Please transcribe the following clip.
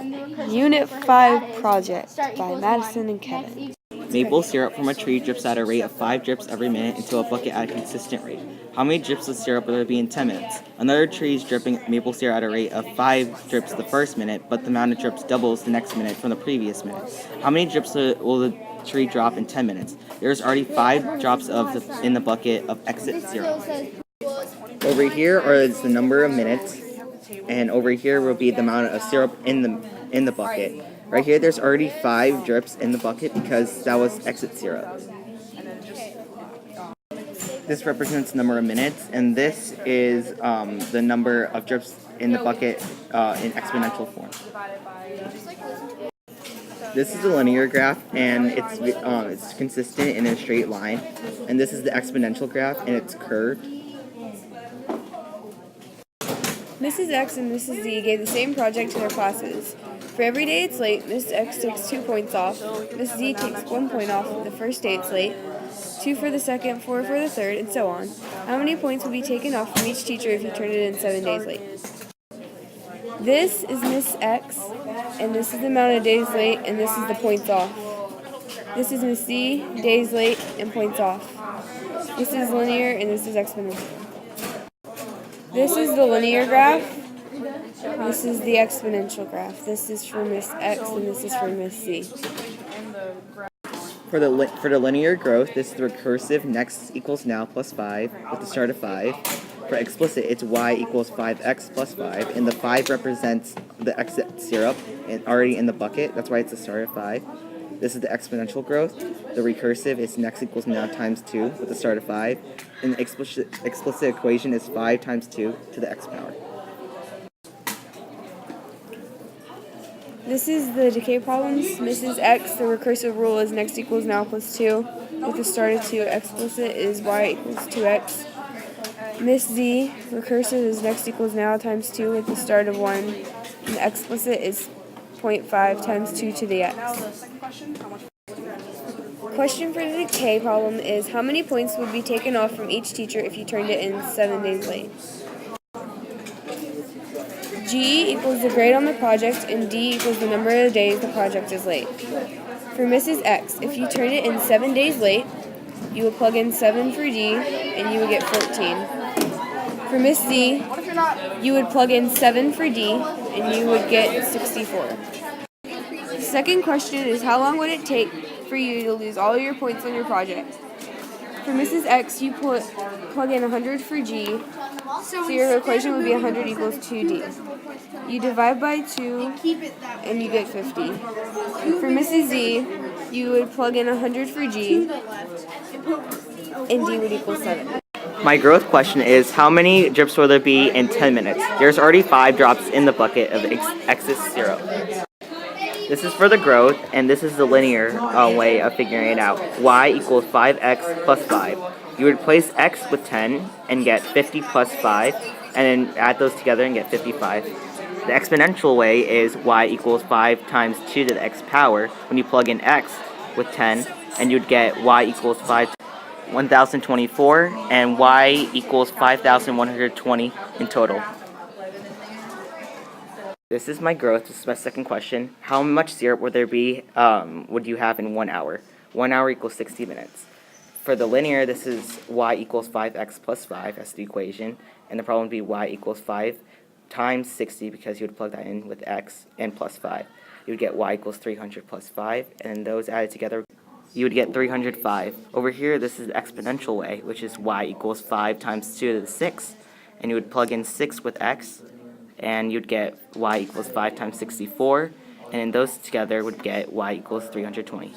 Unit 5 project by Madison and Kevin. Maple syrup from a tree drips at a rate of 5 drips every minute into a bucket at a consistent rate. How many drips of syrup will there be in 10 minutes? Another tree is dripping maple syrup at a rate of 5 drips the first minute, but the amount of drips doubles the next minute from the previous minute. How many drips will the tree drop in 10 minutes? There's already 5 drops in the bucket of exit syrup. Over here is the number of minutes, and over here will be the amount of syrup in the bucket. Right here, there's already 5 drips in the bucket because that was exit syrup. This represents the number of minutes, and this is the number of drips in the bucket in exponential form. This is a linear graph, and it's consistent in a straight line. And this is the exponential graph, and it's curved. Mrs. X and Mrs. Z gave the same project to their classes. For every day it's late, Mrs. X takes 2 points off. Mrs. Z takes 1 point off the first day it's late, 2 for the second, 4 for the third, and so on. How many points would be taken off from each teacher if you turned it in 7 days late? This is Miss X, and this is the amount of days late, and this is the points off. This is Miss Z, days late, and points off. This is linear, and this is exponential. This is the linear graph. This is the exponential graph. This is for Miss X, and this is for Miss Z. For the linear growth, this is the recursive next equals now plus 5 with the start of 5. For explicit, it's y equals 5x plus 5, and the 5 represents the exit syrup already in the bucket. That's why it's the start of 5. This is the exponential growth. The recursive is next equals now times 2 with the start of 5. And the explicit equation is 5 times 2 to the x power. This is the decay problems. Mrs. X, the recursive rule is next equals now plus 2. With the start of 2, explicit is y equals 2x. Miss Z, recursive is next equals now times 2 with the start of 1. And the explicit is 0.5 times 2 to the x. Question for the decay problem is how many points would be taken off from each teacher if you turned it in 7 days late? G equals the grade on the project, and D equals the number of days the project is late. For Mrs. X, if you turned it in 7 days late, you would plug in 7 for D, and you would get 14. For Miss Z, you would plug in 7 for D, and you would get 64. The second question is how long would it take for you to lose all your points on your project? For Mrs. X, you plug in 100 for G, so your equation would be 100 equals 2D. You divide by 2, and you get 50. For Mrs. Z, you would plug in 100 for G, and D would equal 7. My growth question is how many drips will there be in 10 minutes? There's already 5 drops in the bucket of excess syrup. This is for the growth, and this is the linear way of figuring it out. Y equals 5x plus 5. You would replace x with 10 and get 50 plus 5, and then add those together and get 55. The exponential way is y equals 5 times 2 to the x power when you plug in x with 10, and you'd get y equals 1024, and y equals 5120 in total. This is my growth. This is my second question. How much syrup would there be, would you have in 1 hour? 1 hour equals 60 minutes. For the linear, this is y equals 5x plus 5, that's the equation, and the problem would be y equals 5 times 60 because you would plug that in with x and plus 5. You would get y equals 300 plus 5, and those added together, you would get 305. Over here, this is the exponential way, which is y equals 5 times 2 to the 6, and you would plug in 6 with x, and you'd get y equals 5 times 64, and then those together would get y equals 320.